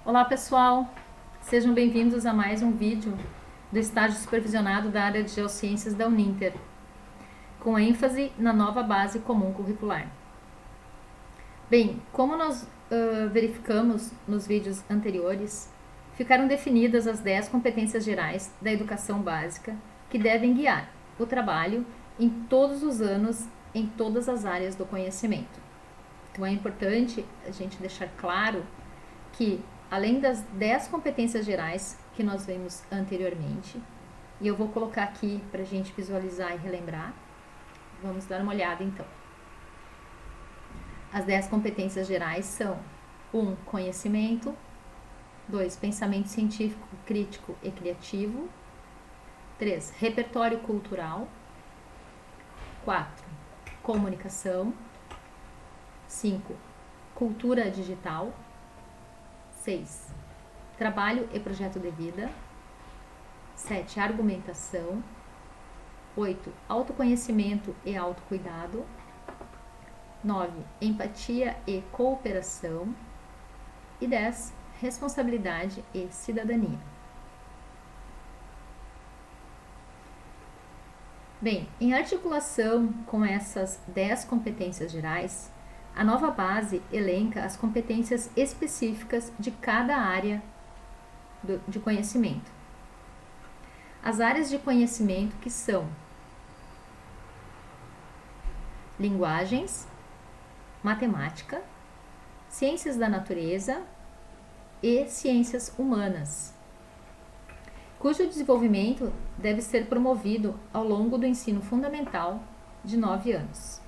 Olá pessoal, sejam bem-vindos a mais um vídeo do estágio supervisionado da área de Geociências da Uninter, com ênfase na nova base comum curricular. Bem, como nós verificamos nos vídeos anteriores, ficaram definidas as 10 competências gerais da educação básica que devem guiar o trabalho em todos os anos, em todas as áreas do conhecimento. Então é importante a gente deixar claro que, além das 10 competências gerais que nós vimos anteriormente, e eu vou colocar aqui para a gente visualizar e relembrar, vamos dar uma olhada então. As 10 competências gerais são 1. Conhecimento. 2. Pensamento científico, crítico e criativo. 3. Repertório cultural. 4. Comunicação. 5. Cultura digital. 6. Trabalho e projeto de vida. 7. Argumentação. 8. Autoconhecimento e autocuidado. 9. Empatia e cooperação. E 10. Responsabilidade e cidadania. Bem, em articulação com essas 10 competências gerais, a nova base elenca as competências específicas de cada área de conhecimento. As áreas de conhecimento que são linguagens, matemática, ciências da natureza e ciências humanas, cujo desenvolvimento deve ser promovido ao longo do ensino fundamental de 9 anos.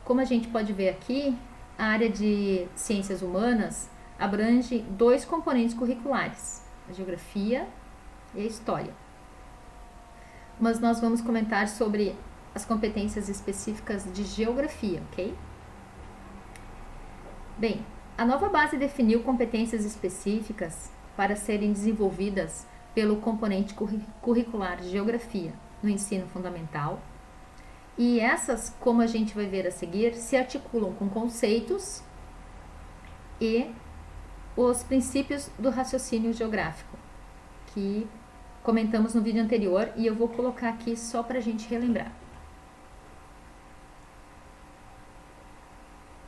Como a gente pode ver aqui, a área de ciências humanas abrange 2 componentes curriculares, a geografia e a história. Mas nós vamos comentar sobre as competências específicas de geografia, ok? Bem, a nova base definiu competências específicas para serem desenvolvidas pelo componente curricular de geografia no ensino fundamental. E essas, como a gente vai ver a seguir, se articulam com conceitos e os princípios do raciocínio geográfico, que comentamos no vídeo anterior, e eu vou colocar aqui só para a gente relembrar.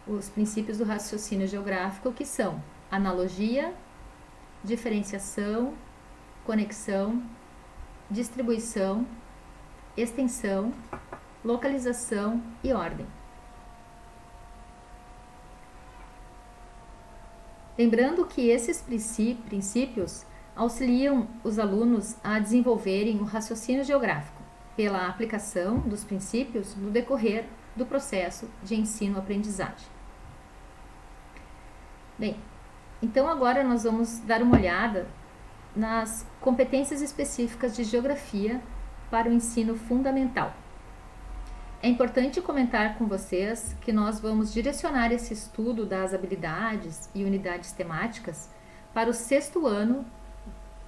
Os princípios do raciocínio geográfico, que são analogia, diferenciação, conexão, distribuição, extensão, localização e ordem. Lembrando que esses princípios auxiliam os alunos a desenvolverem o raciocínio geográfico pela aplicação dos princípios no decorrer do processo de ensino-aprendizagem. Bem, então agora nós vamos dar uma olhada nas competências específicas de geografia para o ensino fundamental. É importante comentar com vocês que nós vamos direcionar esse estudo das habilidades e unidades temáticas para o 6º ano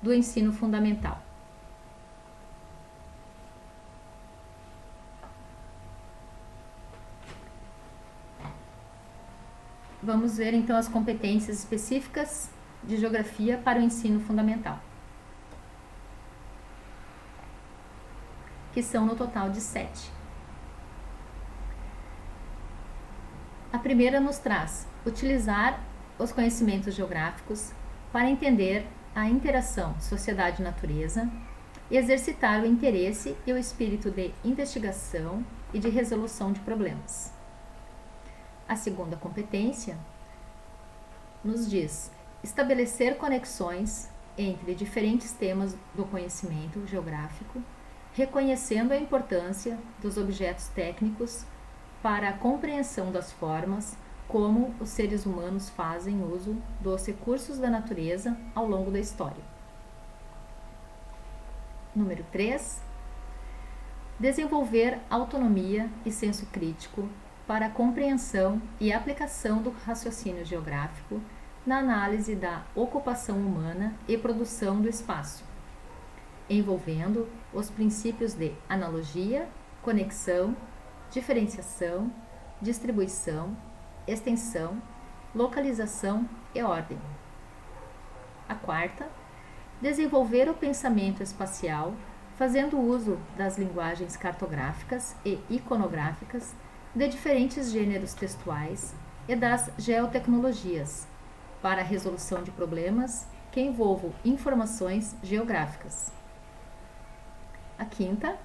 do ensino fundamental. Vamos ver então as competências específicas de geografia para o ensino fundamental, que são no total de 7. A primeira nos traz utilizar os conhecimentos geográficos para entender a interação sociedade-natureza e exercitar o interesse e o espírito de investigação e de resolução de problemas. A segunda competência nos diz estabelecer conexões entre diferentes temas do conhecimento geográfico, reconhecendo a importância dos objetos técnicos para a compreensão das formas como os seres humanos fazem uso dos recursos da natureza ao longo da história. Número 3. Desenvolver autonomia e senso crítico para a compreensão e aplicação do raciocínio geográfico na análise da ocupação humana e produção do espaço, envolvendo os princípios de analogia, conexão, diferenciação, distribuição, extensão localização e ordem. A quarta, desenvolver o pensamento espacial, fazendo uso das linguagens cartográficas e iconográficas de diferentes gêneros textuais e das geotecnologias, para a resolução de problemas que envolvam informações geográficas. A quinta,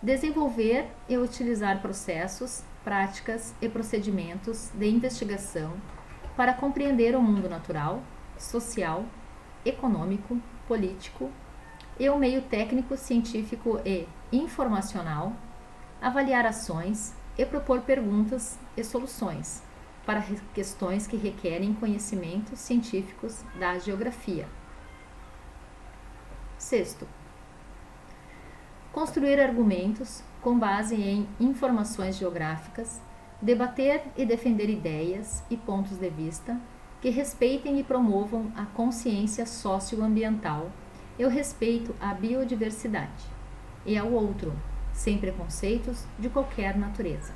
desenvolver e utilizar processos, práticas e procedimentos de investigação para compreender o mundo natural, social, econômico, político e o meio técnico, científico e informacional, avaliar ações e propor perguntas e soluções para questões que requerem conhecimentos científicos da geografia. Sexto, construir argumentos com base em informações geográficas, debater e defender ideias e pontos de vista que respeitem e promovam a consciência socioambiental e o respeito à biodiversidade e ao outro, sem preconceitos de qualquer natureza.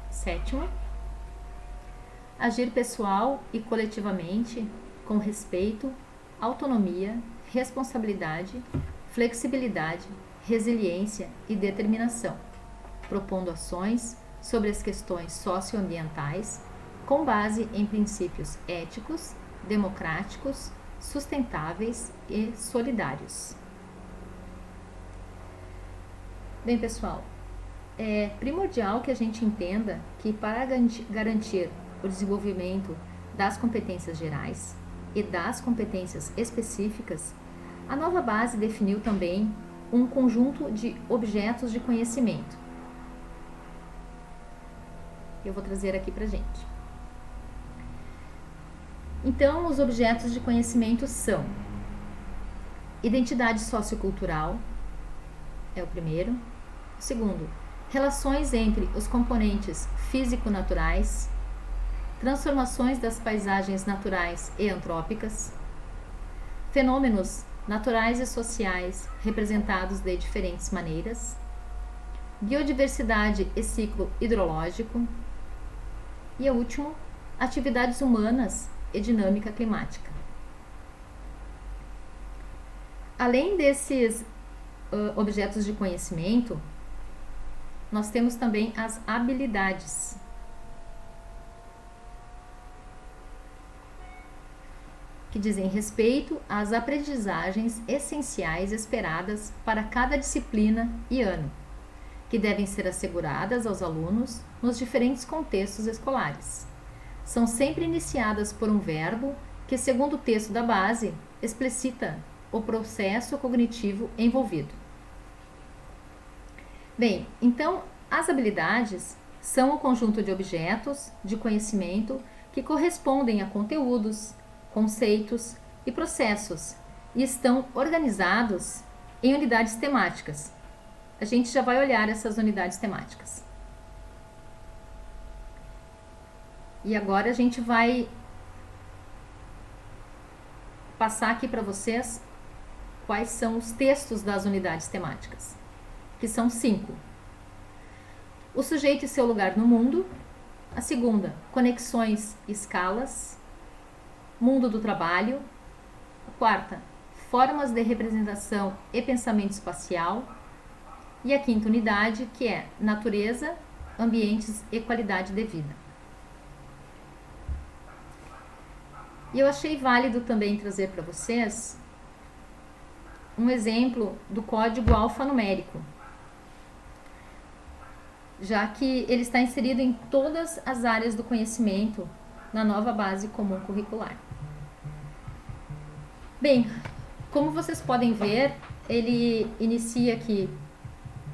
Sétimo, agir pessoal e coletivamente com respeito, autonomia, responsabilidade, flexibilidade, resiliência e determinação, propondo ações sobre as questões socioambientais com base em princípios éticos, democráticos, sustentáveis e solidários. Bem, pessoal, é primordial que a gente entenda que para garantir o desenvolvimento das competências gerais e das competências específicas, a nova base definiu também um conjunto de objetos de conhecimento. Eu vou trazer aqui pra gente. Então, os objetos de conhecimento são identidade sociocultural, é o primeiro. O segundo, relações entre os componentes físico-naturais, transformações das paisagens naturais e antrópicas, fenômenos naturais e sociais representados de diferentes maneiras, biodiversidade e ciclo hidrológico, e o último, atividades humanas e dinâmica climática. Além desses objetos de conhecimento, nós temos também as habilidades. Que dizem respeito às aprendizagens essenciais esperadas para cada disciplina e ano, que devem ser asseguradas aos alunos nos diferentes contextos escolares. São sempre iniciadas por um verbo que, segundo o texto da base, explicita o processo cognitivo envolvido. Bem, então, as habilidades são o conjunto de objetos de conhecimento que correspondem a conteúdos, conceitos e processos e estão organizados em unidades temáticas. A gente já vai olhar essas unidades temáticas. E agora a gente vai passar aqui para vocês quais são os textos das unidades temáticas, que são 5. O sujeito e seu lugar no mundo. A segunda, conexões e escalas. Mundo do trabalho. A quarta, formas de representação e pensamento espacial. E a quinta unidade, que é natureza, ambientes e qualidade de vida. E eu achei válido também trazer para vocês um exemplo do código alfanumérico, já que ele está inserido em todas as áreas do conhecimento na nova base comum curricular. Bem, como vocês podem ver, ele inicia aqui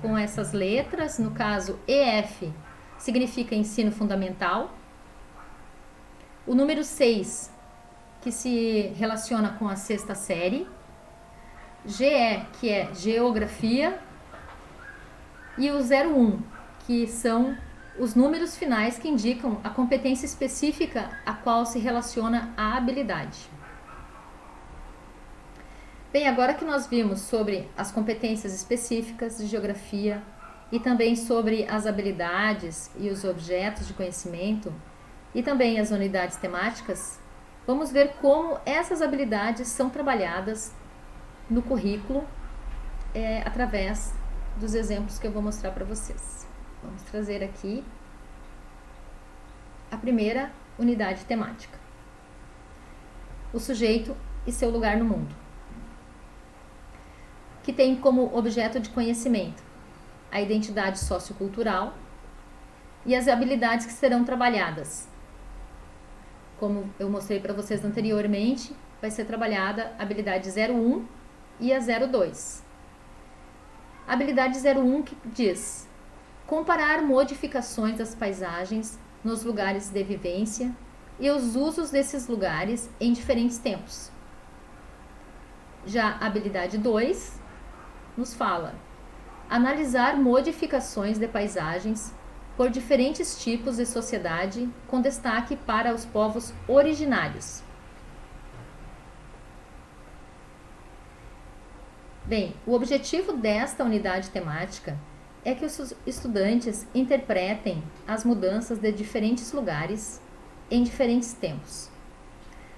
com essas letras, no caso EF significa ensino fundamental, o número 6, que se relaciona com a 6ª série, GE, que é geografia, e o 01, que são os números finais que indicam a competência específica a qual se relaciona a habilidade. Bem, agora que nós vimos sobre as competências específicas de geografia e também sobre as habilidades e os objetos de conhecimento, e também as unidades temáticas, vamos ver como essas habilidades são trabalhadas no currículo através dos exemplos que eu vou mostrar para vocês. Vamos trazer aqui a primeira unidade temática: o sujeito e seu lugar no mundo, que tem como objeto de conhecimento a identidade sociocultural e as habilidades que serão trabalhadas. Como eu mostrei para vocês anteriormente, vai ser trabalhada a habilidade 01 e a 02. A habilidade 01 que diz: comparar modificações das paisagens nos lugares de vivência e os usos desses lugares em diferentes tempos. Já a habilidade 2 nos fala: analisar modificações de paisagens por diferentes tipos de sociedade, com destaque para os povos originários. Bem, o objetivo desta unidade temática é que os estudantes interpretem as mudanças de diferentes lugares em diferentes tempos.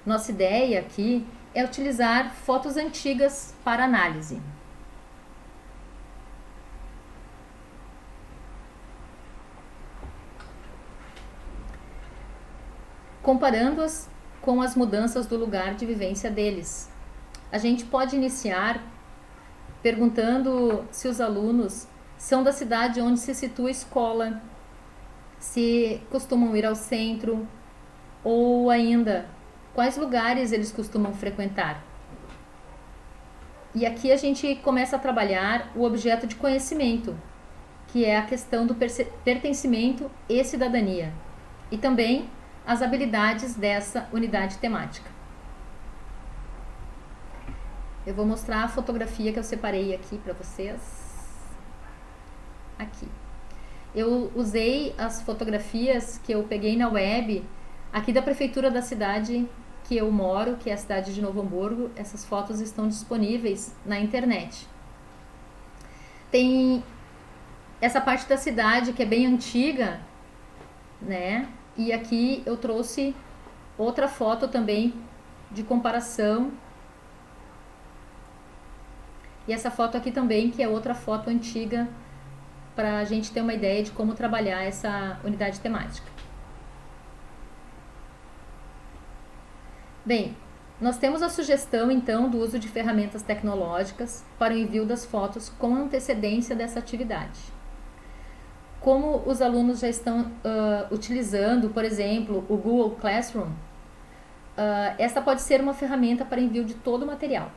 Nossa ideia aqui é utilizar fotos antigas para análise. Comparando-as com as mudanças do lugar de vivência deles. A gente pode iniciar perguntando se os alunos são da cidade onde se situa a escola, se costumam ir ao centro, ou ainda, quais lugares eles costumam frequentar. E aqui a gente começa a trabalhar o objeto de conhecimento, que é a questão do pertencimento e cidadania, e também as habilidades dessa unidade temática. Eu vou mostrar a fotografia que eu separei aqui para vocês. Aqui. Eu usei as fotografias que eu peguei na web, aqui da prefeitura da cidade que eu moro, que é a cidade de Novo Hamburgo. Essas fotos estão disponíveis na internet. Tem essa parte da cidade que é bem antiga, né? E aqui eu trouxe outra foto também de comparação. E essa foto aqui também, que é outra foto antiga, para a gente ter uma ideia de como trabalhar essa unidade temática. Bem, nós temos a sugestão então do uso de ferramentas tecnológicas para o envio das fotos com antecedência dessa atividade. Como os alunos já estão utilizando, por exemplo, o Google Classroom, essa pode ser uma ferramenta para envio de todo o material.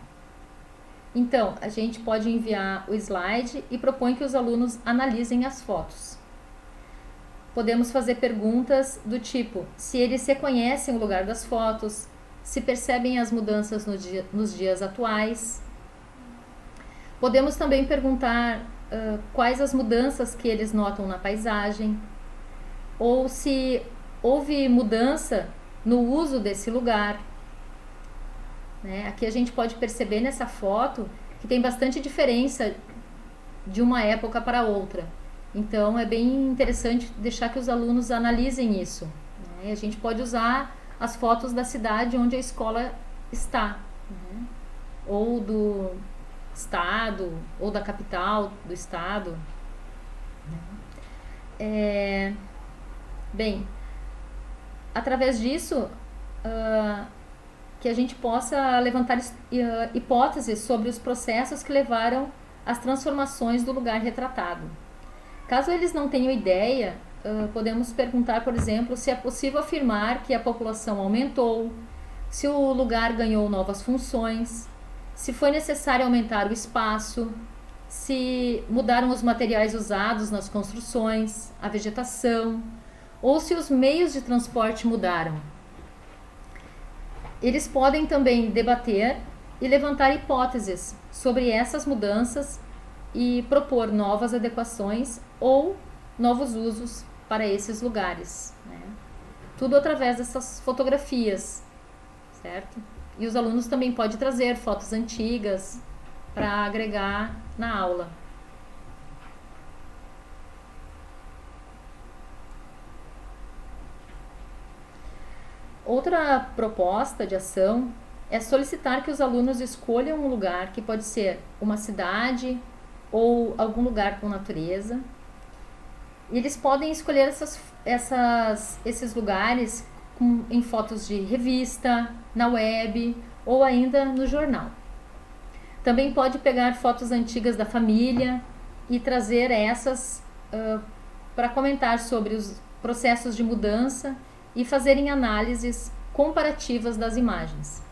Então, a gente pode enviar o slide e propõe que os alunos analisem as fotos. Podemos fazer perguntas do tipo: se eles reconhecem o lugar das fotos, se percebem as mudanças nos dias atuais. Podemos também perguntar quais as mudanças que eles notam na paisagem, ou se houve mudança no uso desse lugar. Né? Aqui a gente pode perceber nessa foto que tem bastante diferença de uma época para outra. Então é bem interessante deixar que os alunos analisem isso. Né? A gente pode usar as fotos da cidade onde a escola está, né? Ou do estado, ou da capital do estado. Bem, através disso, que a gente possa levantar hipóteses sobre os processos que levaram às transformações do lugar retratado. Caso eles não tenham ideia, podemos perguntar, por exemplo, se é possível afirmar que a população aumentou, se o lugar ganhou novas funções, se foi necessário aumentar o espaço, se mudaram os materiais usados nas construções, a vegetação, ou se os meios de transporte mudaram. Eles podem também debater e levantar hipóteses sobre essas mudanças e propor novas adequações ou novos usos para esses lugares, né? Tudo através dessas fotografias, certo? E os alunos também podem trazer fotos antigas para agregar na aula. Outra proposta de ação é solicitar que os alunos escolham um lugar que pode ser uma cidade ou algum lugar com natureza. E eles podem escolher esses lugares em fotos de revista, na web ou ainda no jornal. Também pode pegar fotos antigas da família e trazer essas para comentar sobre os processos de mudança e fazerem análises comparativas das imagens.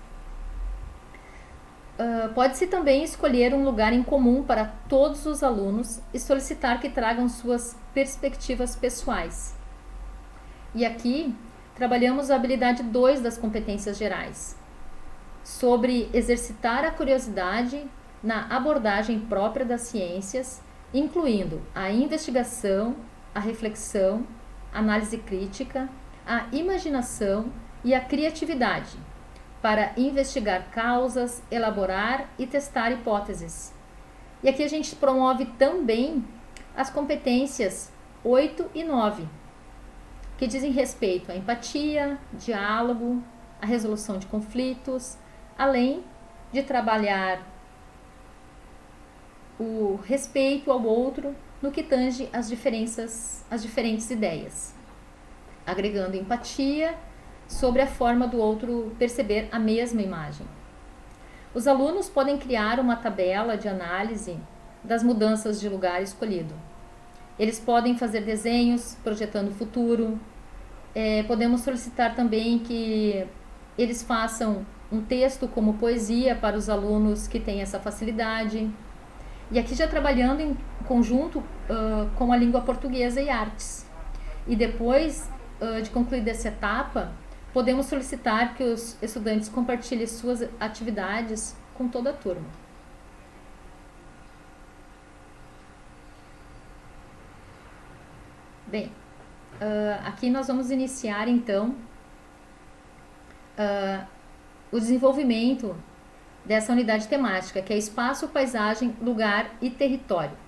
Pode-se também escolher um lugar em comum para todos os alunos e solicitar que tragam suas perspectivas pessoais. E aqui trabalhamos a habilidade 2 das competências gerais, sobre exercitar a curiosidade na abordagem própria das ciências, incluindo a investigação, a reflexão, a análise crítica, a imaginação e a criatividade, para investigar causas, elaborar e testar hipóteses. E aqui a gente promove também as competências 8 e 9, que dizem respeito à empatia, diálogo, à resolução de conflitos, além de trabalhar o respeito ao outro no que tange as diferentes ideias, agregando empatia sobre a forma do outro perceber a mesma imagem. Os alunos podem criar uma tabela de análise das mudanças de lugar escolhido. Eles podem fazer desenhos projetando o futuro. Podemos solicitar também que eles façam um texto como poesia para os alunos que têm essa facilidade. E aqui já trabalhando em conjunto com a língua portuguesa e artes. E depois de concluída essa etapa, podemos solicitar que os estudantes compartilhem suas atividades com toda a turma. Bem, aqui nós vamos iniciar então o desenvolvimento dessa unidade temática, que é espaço, paisagem, lugar e território.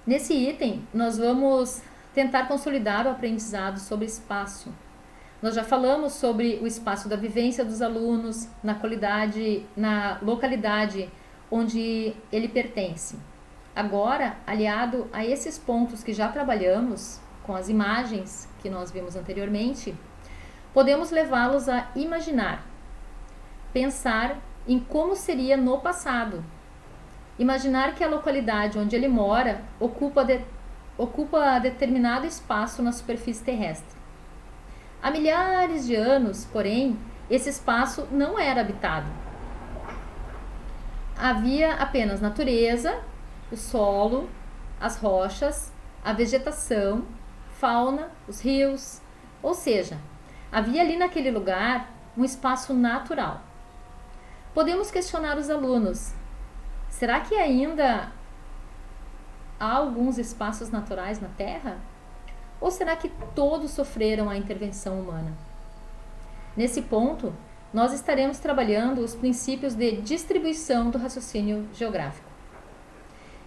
Nesse item, nós vamos tentar consolidar o aprendizado sobre espaço. Nós já falamos sobre o espaço da vivência dos alunos, na localidade onde ele pertence. Agora, aliado a esses pontos que já trabalhamos, com as imagens que nós vimos anteriormente, podemos levá-los a imaginar, pensar em como seria no passado. Imaginar que a localidade onde ele mora ocupa determinado espaço na superfície terrestre. Há milhares de anos, porém, esse espaço não era habitado. Havia apenas natureza, o solo, as rochas, a vegetação, fauna, os rios, ou seja, havia ali naquele lugar um espaço natural. Podemos questionar os alunos: será que ainda há alguns espaços naturais na Terra? Ou será que todos sofreram a intervenção humana? Nesse ponto, nós estaremos trabalhando os princípios de distribuição do raciocínio geográfico.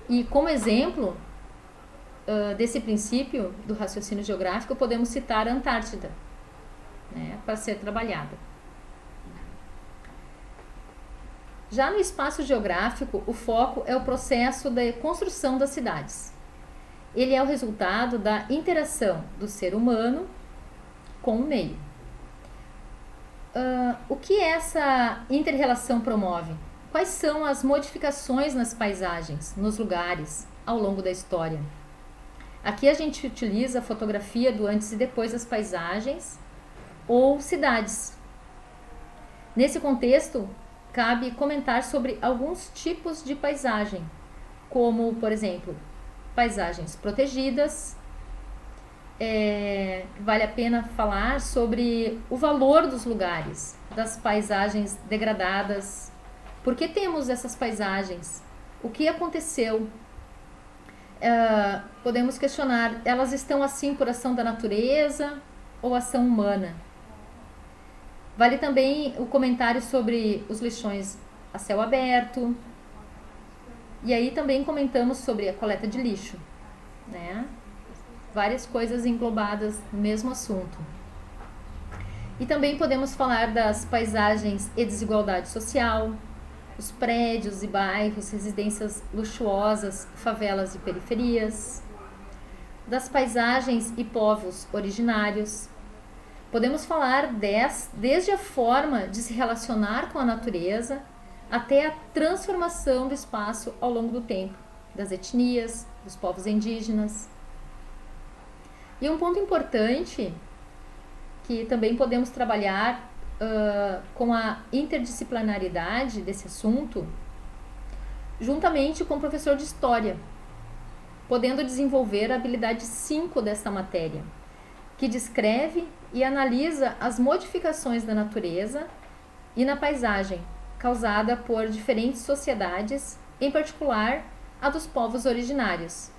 E como exemplo desse princípio do raciocínio geográfico, podemos citar a Antártida, para ser trabalhada. Já no espaço geográfico, o foco é o processo da construção das cidades. Ele é o resultado da interação do ser humano com o meio. O que essa inter-relação promove? Quais são as modificações nas paisagens, nos lugares, ao longo da história? Aqui a gente utiliza a fotografia do antes e depois das paisagens ou cidades. Nesse contexto, cabe comentar sobre alguns tipos de paisagem, como, por exemplo, paisagens protegidas. Vale a pena falar sobre o valor dos lugares, das paisagens degradadas. Por que temos essas paisagens? O que aconteceu? Podemos questionar, elas estão assim por ação da natureza ou ação humana? Vale também o comentário sobre os lixões a céu aberto. E aí também comentamos sobre a coleta de lixo, várias coisas englobadas no mesmo assunto. E também podemos falar das paisagens e desigualdade social, os prédios e bairros, residências luxuosas, favelas e periferias, das paisagens e povos originários. Podemos falar desde a forma de se relacionar com a natureza até a transformação do espaço ao longo do tempo, das etnias, dos povos indígenas. E um ponto importante que também podemos trabalhar com a interdisciplinaridade desse assunto, juntamente com o professor de História, podendo desenvolver a habilidade 5 desta matéria, que descreve e analisa as modificações da natureza e na paisagem, causada por diferentes sociedades, em particular a dos povos originários.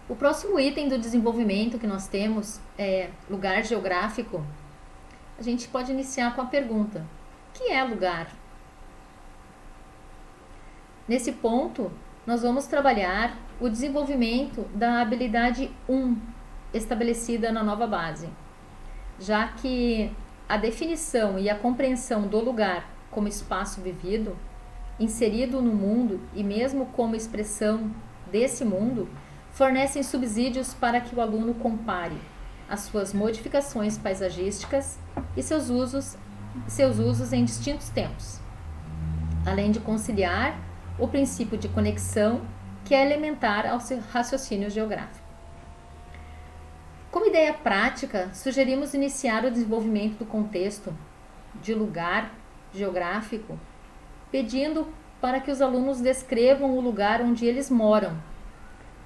O próximo item do desenvolvimento que nós temos é lugar geográfico. A gente pode iniciar com a pergunta: o que é lugar? Nesse ponto, nós vamos trabalhar o desenvolvimento da habilidade 1, estabelecida na nova base, já que a definição e a compreensão do lugar como espaço vivido, inserido no mundo e mesmo como expressão desse mundo, fornecem subsídios para que o aluno compare as suas modificações paisagísticas e seus usos em distintos tempos, além de conciliar o princípio de conexão que é elementar ao seu raciocínio geográfico. Como ideia prática, sugerimos iniciar o desenvolvimento do contexto de lugar geográfico, pedindo para que os alunos descrevam o lugar onde eles moram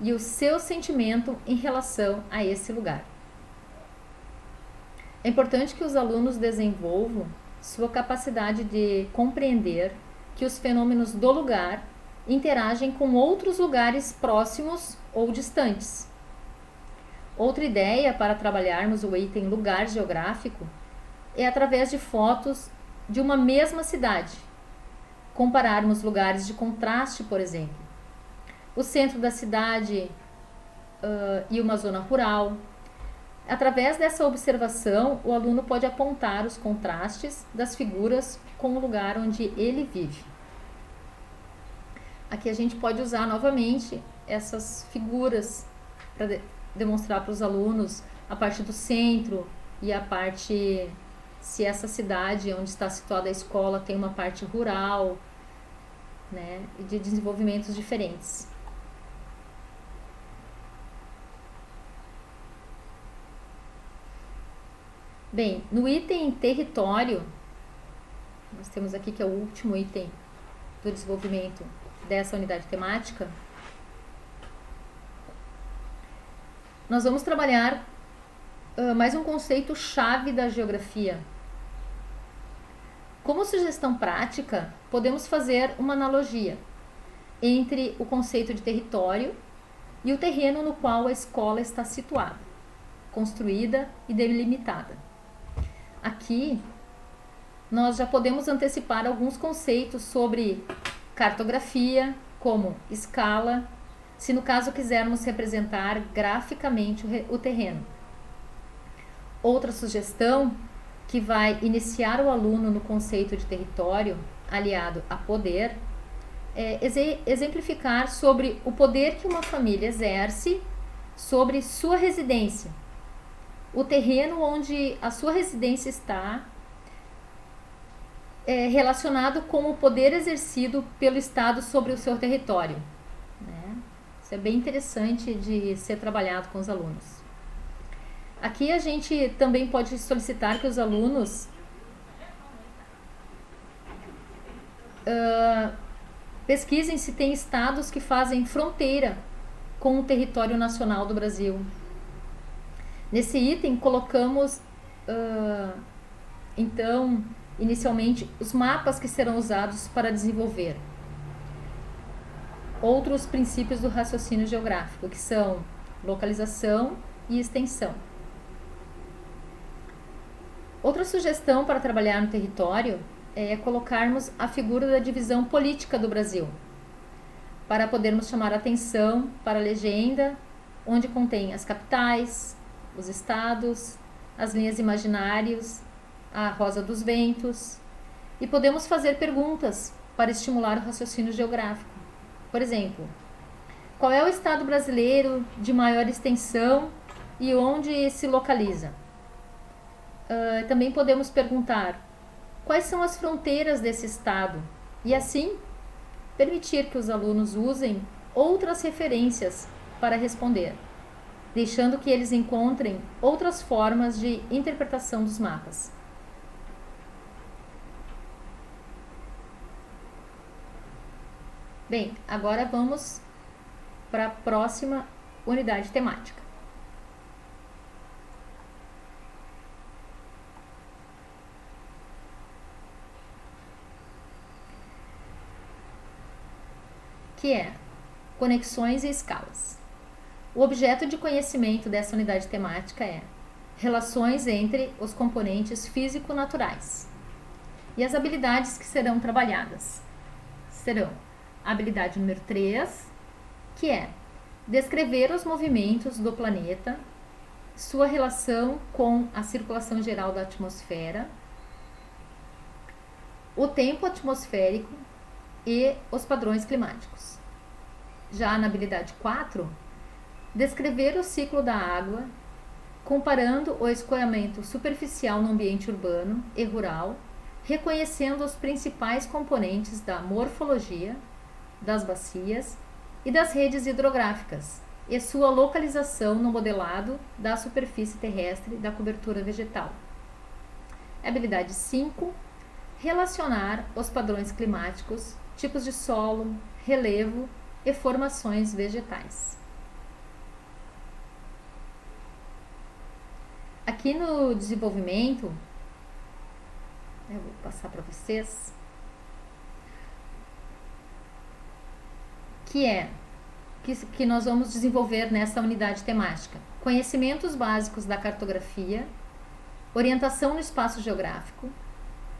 e o seu sentimento em relação a esse lugar. É importante que os alunos desenvolvam sua capacidade de compreender que os fenômenos do lugar interagem com outros lugares próximos ou distantes. Outra ideia para trabalharmos o item lugar geográfico é através de fotos de uma mesma cidade. Compararmos lugares de contraste, por exemplo, o centro da cidade e uma zona rural. Através dessa observação, o aluno pode apontar os contrastes das figuras com o lugar onde ele vive. Aqui a gente pode usar novamente essas figuras para demonstrar para os alunos a parte do centro e a parte, se essa cidade onde está situada a escola tem uma parte rural, né, e de desenvolvimentos diferentes. Bem, no item território, nós temos aqui que é o último item do desenvolvimento dessa unidade temática, nós vamos trabalhar mais um conceito chave da geografia. Como sugestão prática, podemos fazer uma analogia entre o conceito de território e o terreno no qual a escola está situada, construída e delimitada. Aqui, nós já podemos antecipar alguns conceitos sobre cartografia, como escala, se no caso quisermos representar graficamente o terreno. Outra sugestão que vai iniciar o aluno no conceito de território, aliado a poder, é exemplificar sobre o poder que uma família exerce sobre sua residência. O terreno onde a sua residência está é relacionado com o poder exercido pelo Estado sobre o seu território, né? Isso é bem interessante de ser trabalhado com os alunos. Aqui a gente também pode solicitar que os alunos pesquisem se tem estados que fazem fronteira com o território nacional do Brasil. Nesse item colocamos, então, inicialmente, os mapas que serão usados para desenvolver outros princípios do raciocínio geográfico, que são localização e extensão. Outra sugestão para trabalhar no território é colocarmos a figura da divisão política do Brasil, para podermos chamar a atenção para a legenda, onde contém as capitais, os estados, as linhas imaginárias, a rosa dos ventos, e podemos fazer perguntas para estimular o raciocínio geográfico. Por exemplo, qual é o estado brasileiro de maior extensão e onde se localiza? Também podemos perguntar quais são as fronteiras desse estado e assim permitir que os alunos usem outras referências para responder, deixando que eles encontrem outras formas de interpretação dos mapas. Bem, agora vamos para a próxima unidade temática. Que é conexões e escalas. O objeto de conhecimento dessa unidade temática é relações entre os componentes físico-naturais. E as habilidades que serão trabalhadas serão a habilidade número 3, que é descrever os movimentos do planeta, sua relação com a circulação geral da atmosfera, o tempo atmosférico e os padrões climáticos. Já na habilidade 4, descrever o ciclo da água, comparando o escoamento superficial no ambiente urbano e rural, reconhecendo os principais componentes da morfologia, das bacias e das redes hidrográficas e sua localização no modelado da superfície terrestre da cobertura vegetal. Habilidade 5, relacionar os padrões climáticos, tipos de solo, relevo e formações vegetais. Aqui no desenvolvimento, eu vou passar para vocês, que nós vamos desenvolver nessa unidade temática. Conhecimentos básicos da cartografia, orientação no espaço geográfico,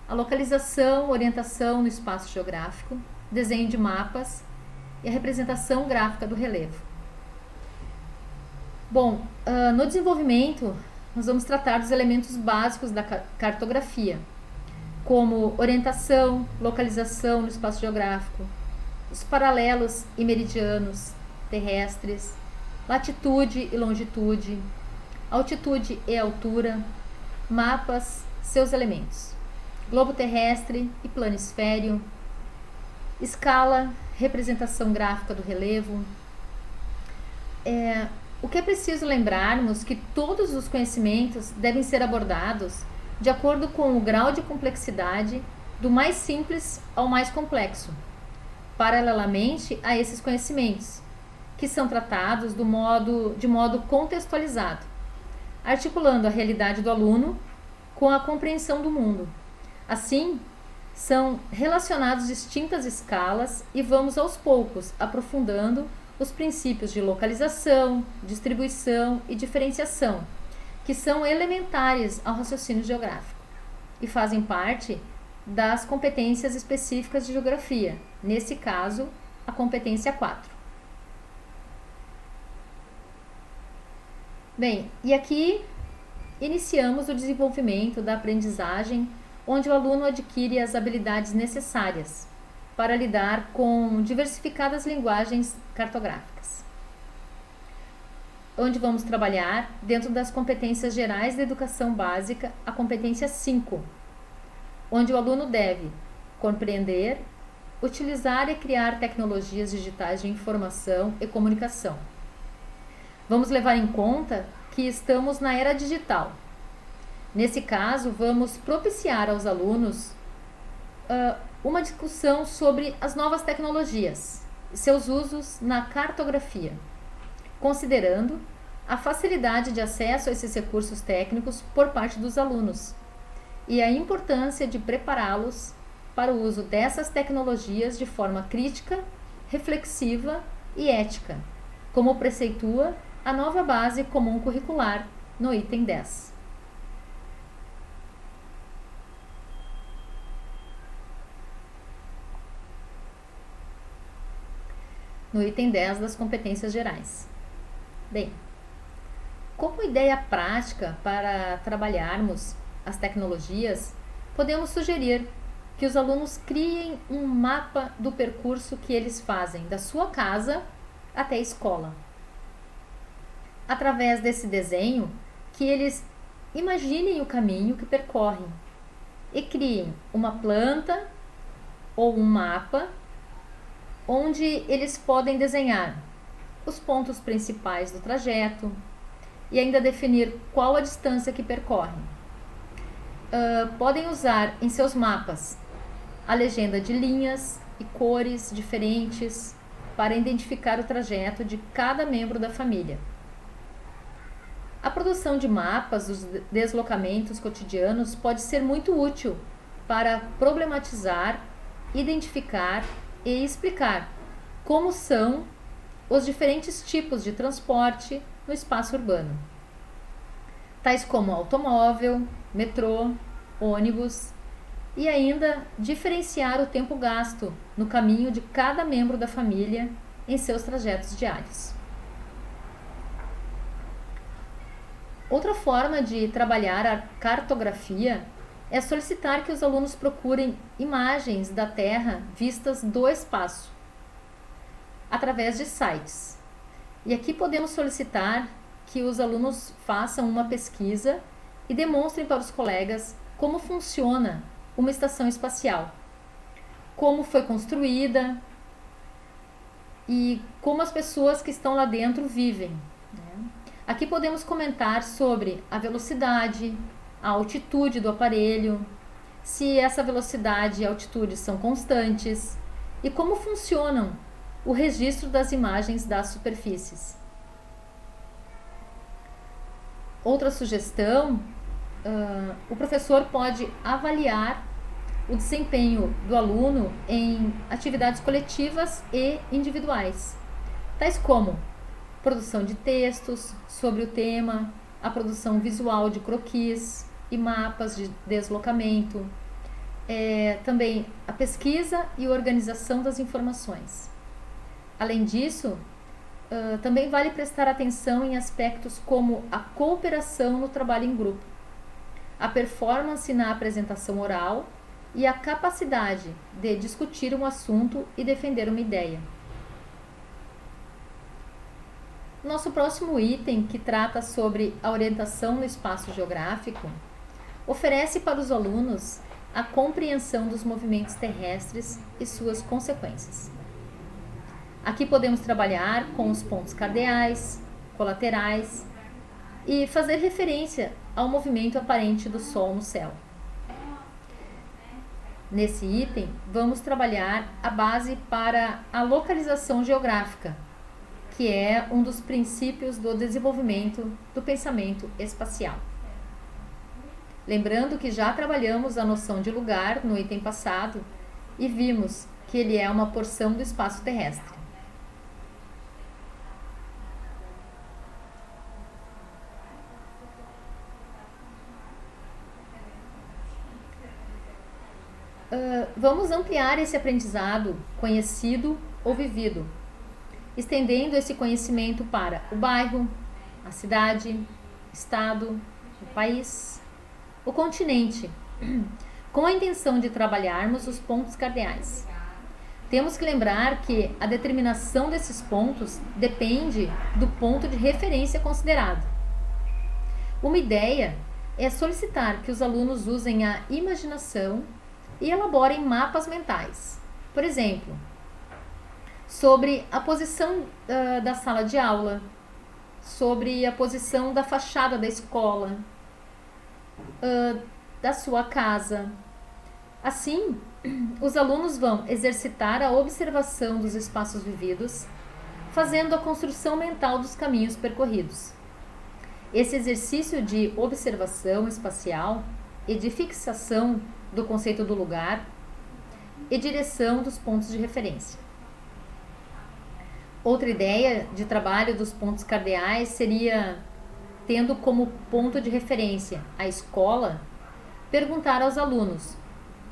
a localização, orientação no espaço geográfico, desenho de mapas e a representação gráfica do relevo. Bom, no desenvolvimento, nós vamos tratar dos elementos básicos da cartografia, como orientação, localização no espaço geográfico, os paralelos e meridianos terrestres, latitude e longitude, altitude e altura, mapas, seus elementos, globo terrestre e planisfério, escala, representação gráfica do relevo. O que é preciso lembrarmos que todos os conhecimentos devem ser abordados de acordo com o grau de complexidade, do mais simples ao mais complexo, paralelamente a esses conhecimentos, que são tratados de modo contextualizado, articulando a realidade do aluno com a compreensão do mundo. Assim, são relacionados distintas escalas e vamos aos poucos aprofundando os princípios de localização, distribuição e diferenciação, que são elementares ao raciocínio geográfico e fazem parte das competências específicas de geografia, nesse caso, a competência 4. Bem, e aqui iniciamos o desenvolvimento da aprendizagem, onde o aluno adquire as habilidades necessárias para lidar com diversificadas linguagens cartográficas. Onde vamos trabalhar dentro das competências gerais da educação básica, a competência 5, onde o aluno deve compreender, utilizar e criar tecnologias digitais de informação e comunicação. Vamos levar em conta que estamos na era digital. Nesse caso, vamos propiciar aos alunos uma discussão sobre as novas tecnologias e seus usos na cartografia, considerando a facilidade de acesso a esses recursos técnicos por parte dos alunos e a importância de prepará-los para o uso dessas tecnologias de forma crítica, reflexiva e ética, como preceitua a nova base comum curricular no item 10. no item 10 das competências gerais. Bem, como ideia prática para trabalharmos as tecnologias, podemos sugerir que os alunos criem um mapa do percurso que eles fazem da sua casa até a escola. Através desse desenho, que eles imaginem o caminho que percorrem e criem uma planta ou um mapa onde eles podem desenhar os pontos principais do trajeto e ainda definir qual a distância que percorrem. Podem usar em seus mapas a legenda de linhas e cores diferentes para identificar o trajeto de cada membro da família. A produção de mapas dos deslocamentos cotidianos pode ser muito útil para problematizar, identificar e explicar como são os diferentes tipos de transporte no espaço urbano, tais como automóvel, metrô, ônibus, e ainda diferenciar o tempo gasto no caminho de cada membro da família em seus trajetos diários. Outra forma de trabalhar a cartografia é solicitar que os alunos procurem imagens da Terra vistas do espaço, através de sites. E aqui podemos solicitar que os alunos façam uma pesquisa e demonstrem para os colegas como funciona uma estação espacial, como foi construída e como as pessoas que estão lá dentro vivem. Aqui podemos comentar sobre a velocidade, a altitude do aparelho, se essa velocidade e altitude são constantes e como funcionam o registro das imagens das superfícies. Outra sugestão, o professor pode avaliar o desempenho do aluno em atividades coletivas e individuais, tais como produção de textos sobre o tema, a produção visual de croquis e mapas de deslocamento, também a pesquisa e organização das informações. Além disso, também vale prestar atenção em aspectos como a cooperação no trabalho em grupo, a performance na apresentação oral e a capacidade de discutir um assunto e defender uma ideia. Nosso próximo item, que trata sobre a orientação no espaço geográfico, oferece para os alunos a compreensão dos movimentos terrestres e suas consequências. Aqui podemos trabalhar com os pontos cardeais, colaterais e fazer referência ao movimento aparente do Sol no céu. Nesse item, vamos trabalhar a base para a localização geográfica, que é um dos princípios do desenvolvimento do pensamento espacial. Lembrando que já trabalhamos a noção de lugar no item passado e vimos que ele é uma porção do espaço terrestre. Vamos ampliar esse aprendizado conhecido ou vivido, estendendo esse conhecimento para o bairro, a cidade, estado, o país, o continente, com a intenção de trabalharmos os pontos cardeais. Temos que lembrar que a determinação desses pontos depende do ponto de referência considerado. Uma ideia é solicitar que os alunos usem a imaginação e elaborem mapas mentais. Por exemplo, sobre a posição da sala de aula, sobre a posição da fachada da escola, da sua casa. Assim, os alunos vão exercitar a observação dos espaços vividos, fazendo a construção mental dos caminhos percorridos. Esse exercício de observação espacial e de fixação do conceito do lugar e direção dos pontos de referência. Outra ideia de trabalho dos pontos cardeais seria, tendo como ponto de referência a escola, perguntar aos alunos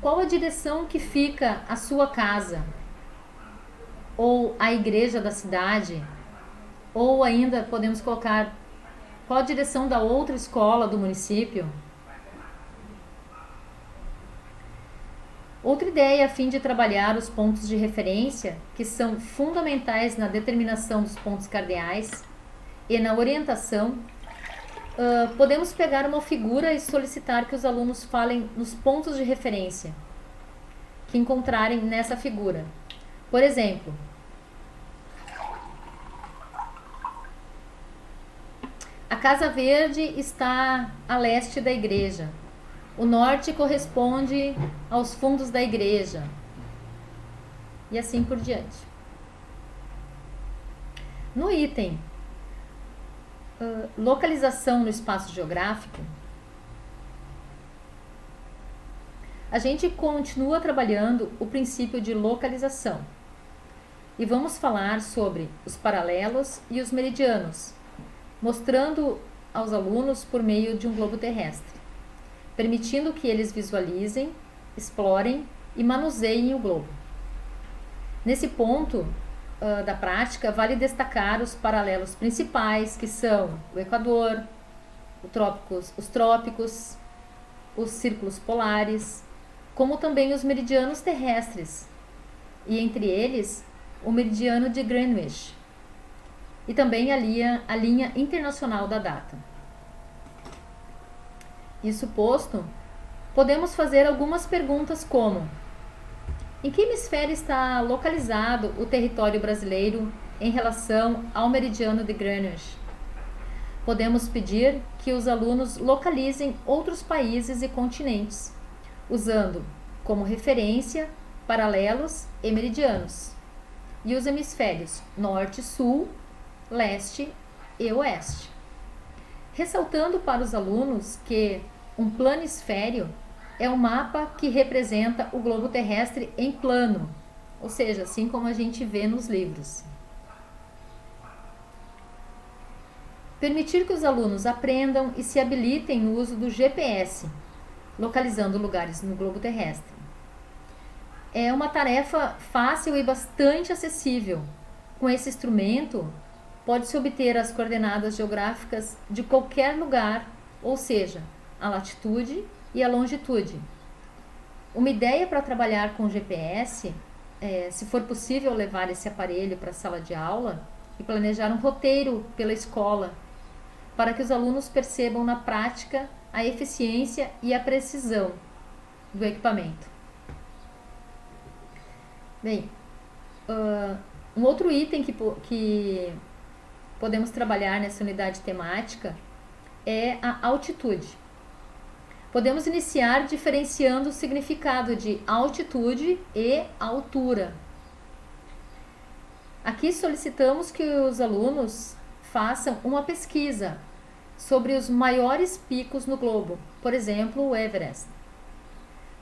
qual a direção que fica a sua casa, ou a igreja da cidade, ou ainda podemos colocar qual a direção da outra escola do município. Outra ideia a fim de trabalhar os pontos de referência, que são fundamentais na determinação dos pontos cardeais e na orientação, podemos pegar uma figura e solicitar que os alunos falem nos pontos de referência que encontrarem nessa figura. Por exemplo, a Casa Verde está a leste da igreja. O norte corresponde aos fundos da igreja. E assim por diante. No item localização no espaço geográfico, a gente continua trabalhando o princípio de localização. E vamos falar sobre os paralelos e os meridianos, mostrando aos alunos por meio de um globo terrestre, permitindo que eles visualizem, explorem e manuseiem o globo. Nesse ponto da prática, vale destacar os paralelos principais, que são o Equador, os trópicos, os círculos polares, como também os meridianos terrestres, e entre eles o meridiano de Greenwich, e também a linha internacional da data. Isso posto, podemos fazer algumas perguntas como: em que hemisfério está localizado o território brasileiro em relação ao meridiano de Greenwich? Podemos pedir que os alunos localizem outros países e continentes, usando como referência paralelos e meridianos, e os hemisférios norte, sul, leste e oeste. Ressaltando para os alunos que um planisfério é um mapa que representa o globo terrestre em plano, ou seja, assim como a gente vê nos livros. Permitir que os alunos aprendam e se habilitem no uso do GPS, localizando lugares no globo terrestre. É uma tarefa fácil e bastante acessível. Com esse instrumento, pode-se obter as coordenadas geográficas de qualquer lugar, ou seja, a latitude e a longitude. Uma ideia para trabalhar com GPS é, se for possível, levar esse aparelho para a sala de aula e planejar um roteiro pela escola, para que os alunos percebam na prática a eficiência e a precisão do equipamento. Bem, um outro item que podemos trabalhar nessa unidade temática é a altitude. Podemos iniciar diferenciando o significado de altitude e altura. Aqui solicitamos que os alunos façam uma pesquisa sobre os maiores picos no globo, por exemplo, o Everest.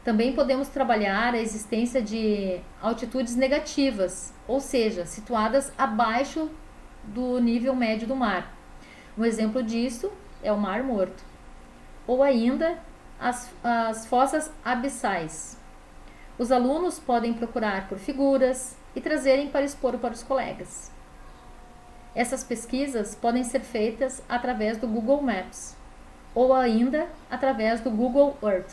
Também podemos trabalhar a existência de altitudes negativas, ou seja, situadas abaixo do nível médio do mar. Um exemplo disso é o Mar Morto. Ou ainda as fossas abissais. Os alunos podem procurar por figuras e trazerem para expor para os colegas. Essas pesquisas podem ser feitas através do Google Maps ou ainda através do Google Earth.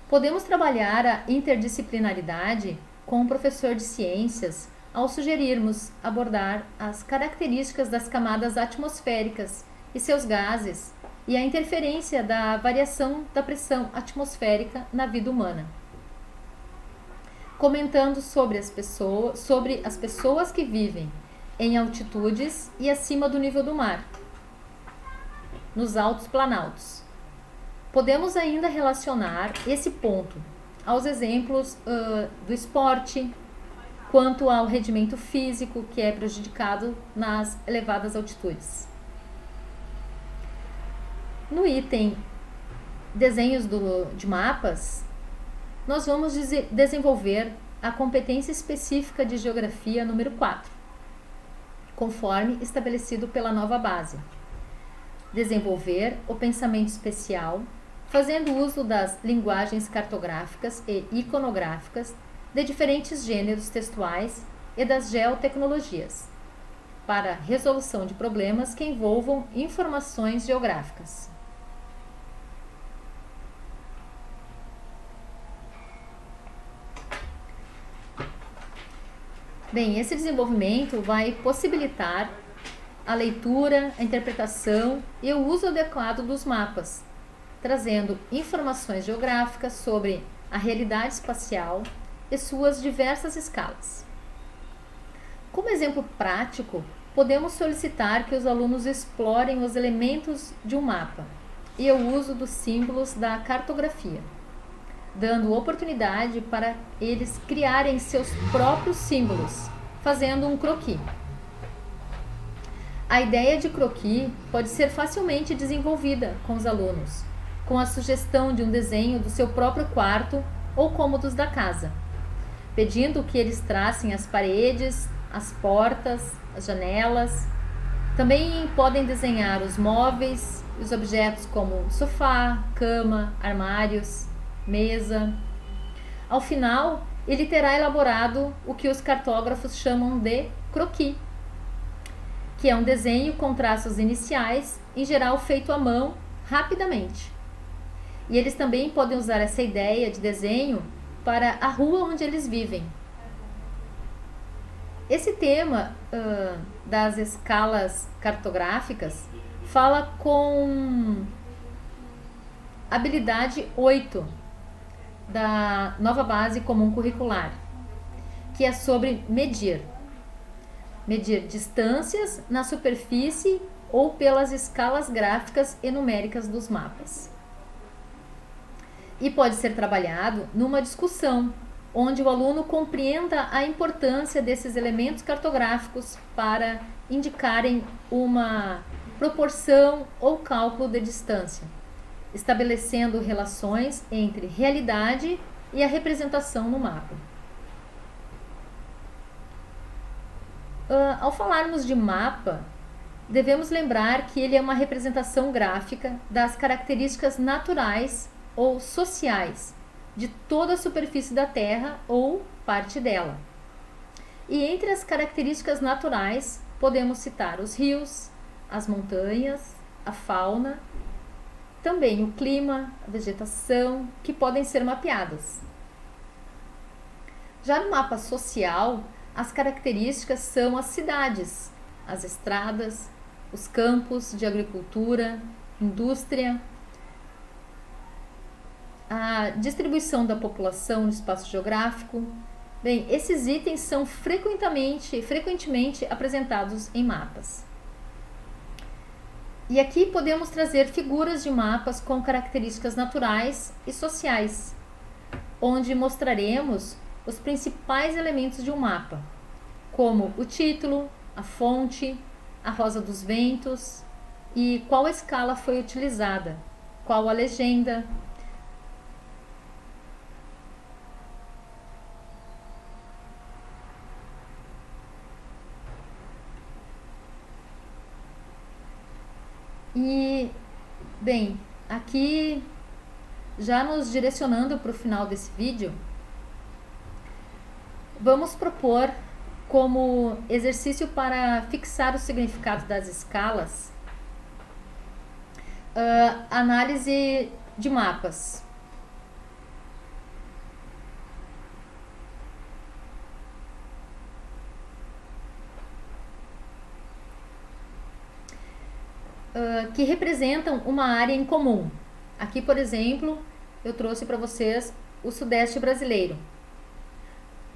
Podemos trabalhar a interdisciplinaridade com o professor de ciências ao sugerirmos abordar as características das camadas atmosféricas e seus gases e a interferência da variação da pressão atmosférica na vida humana. Comentando sobre as pessoas que vivem em altitudes e acima do nível do mar, nos altos planaltos. Podemos ainda relacionar esse ponto aos exemplos do esporte, quanto ao rendimento físico que é prejudicado nas elevadas altitudes. No item desenhos de mapas, nós vamos desenvolver a competência específica de geografia número 4, conforme estabelecido pela nova base. Desenvolver o pensamento especial, fazendo uso das linguagens cartográficas e iconográficas, de diferentes gêneros textuais e das geotecnologias, para resolução de problemas que envolvam informações geográficas. Bem, esse desenvolvimento vai possibilitar a leitura, a interpretação e o uso adequado dos mapas, trazendo informações geográficas sobre a realidade espacial e suas diversas escalas. Como exemplo prático, podemos solicitar que os alunos explorem os elementos de um mapa e o uso dos símbolos da cartografia, dando oportunidade para eles criarem seus próprios símbolos, fazendo um croquis. A ideia de croquis pode ser facilmente desenvolvida com os alunos, com a sugestão de um desenho do seu próprio quarto ou cômodos da casa, pedindo que eles tracem as paredes, as portas, as janelas. Também podem desenhar os móveis, os objetos como sofá, cama, armários, mesa. Ao final, ele terá elaborado o que os cartógrafos chamam de croquis, que é um desenho com traços iniciais, em geral feito à mão, rapidamente. E eles também podem usar essa ideia de desenho para a rua onde eles vivem. Esse tema das escalas cartográficas fala com habilidade 8 da nova base comum curricular, que é sobre medir distâncias na superfície ou pelas escalas gráficas e numéricas dos mapas. E pode ser trabalhado numa discussão, onde o aluno compreenda a importância desses elementos cartográficos para indicarem uma proporção ou cálculo de distância, estabelecendo relações entre realidade e a representação no mapa. Ao falarmos de mapa, devemos lembrar que ele é uma representação gráfica das características naturais ou sociais de toda a superfície da Terra ou parte dela. E entre as características naturais, podemos citar os rios, as montanhas, a fauna, também o clima, a vegetação, que podem ser mapeadas. Já no mapa social, as características são as cidades, as estradas, os campos de agricultura, indústria, a distribuição da população no espaço geográfico. Bem, esses itens são frequentemente apresentados em mapas. E aqui podemos trazer figuras de mapas com características naturais e sociais, onde mostraremos os principais elementos de um mapa, como o título, a fonte, a rosa dos ventos e qual escala foi utilizada, qual a legenda. E, bem, aqui já nos direcionando para o final desse vídeo, vamos propor como exercício para fixar o significado das escalas, análise de mapas. Que representam uma área em comum. Aqui, por exemplo, eu trouxe para vocês o Sudeste brasileiro,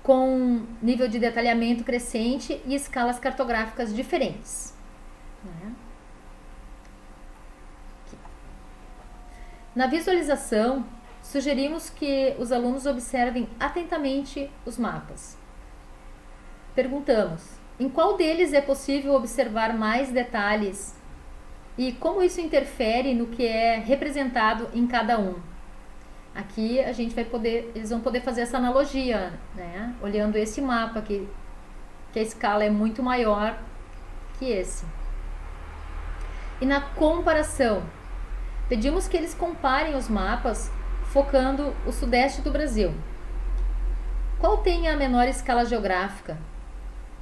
com nível de detalhamento crescente e escalas cartográficas diferentes. Na visualização, sugerimos que os alunos observem atentamente os mapas. Perguntamos: em qual deles é possível observar mais detalhes e como isso interfere no que é representado em cada um? Aqui eles vão poder fazer essa analogia, né? Olhando esse mapa aqui, que a escala é muito maior que esse. E na comparação, pedimos que eles comparem os mapas focando o Sudeste do Brasil Qual tem a menor escala geográfica?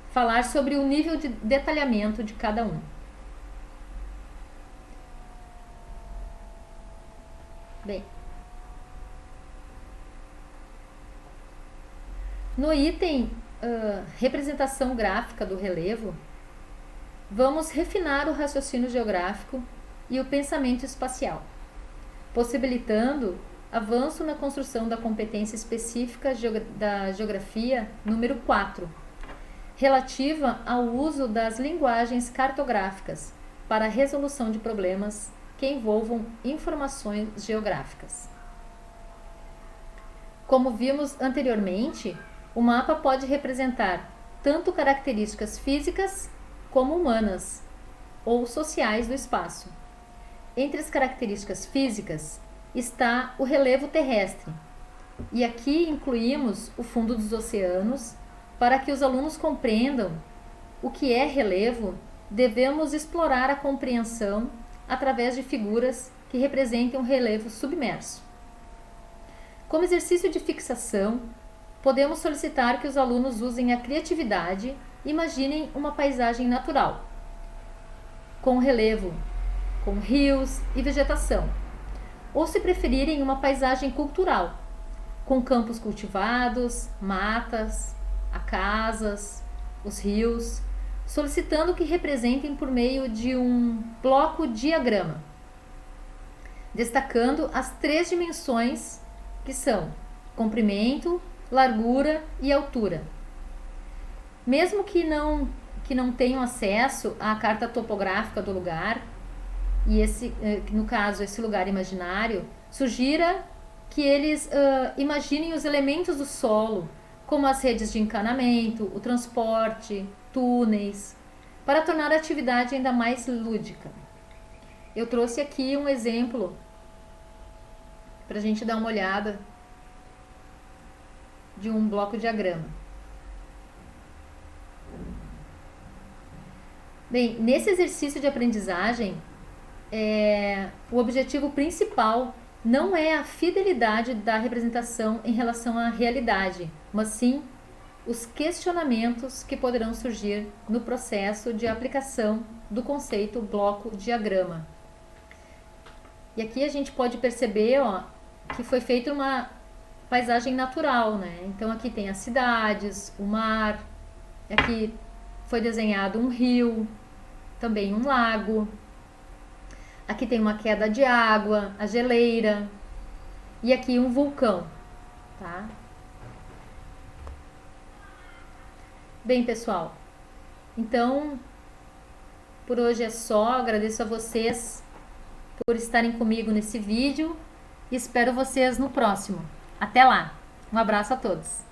Falar sobre o nível de detalhamento de cada um. Bem, no item representação gráfica do relevo, vamos refinar o raciocínio geográfico e o pensamento espacial, possibilitando avanço na construção da competência específica da geografia número 4, relativa ao uso das linguagens cartográficas para a resolução de problemas que envolvam informações geográficas. Como vimos anteriormente, o mapa pode representar tanto características físicas como humanas ou sociais do espaço. Entre as características físicas está o relevo terrestre, e aqui incluímos o fundo dos oceanos. Para que os alunos compreendam o que é relevo, devemos explorar a compreensão através de figuras que representem um relevo submerso. Como exercício de fixação, podemos solicitar que os alunos usem a criatividade e imaginem uma paisagem natural, com relevo, com rios e vegetação, ou, se preferirem, uma paisagem cultural, com campos cultivados, matas, casas, os rios, solicitando que representem por meio de um bloco-diagrama, destacando as 3 dimensões que são comprimento, largura e altura. Mesmo que não tenham acesso à carta topográfica do lugar, e no caso esse lugar imaginário, sugira que eles imaginem os elementos do solo, como as redes de encanamento, o transporte, túneis, para tornar a atividade ainda mais lúdica. Eu trouxe aqui um exemplo para a gente dar uma olhada de um bloco-diagrama. Bem, nesse exercício de aprendizagem, o objetivo principal não é a fidelidade da representação em relação à realidade, mas sim os questionamentos que poderão surgir no processo de aplicação do conceito bloco-diagrama. E aqui a gente pode perceber que foi feita uma paisagem natural, né? Então aqui tem as cidades, o mar, aqui foi desenhado um rio, também um lago. Aqui tem uma queda de água, a geleira, e aqui um vulcão, tá? Bem, pessoal, então por hoje é só. Agradeço a vocês por estarem comigo nesse vídeo e espero vocês no próximo. Até lá! Um abraço a todos!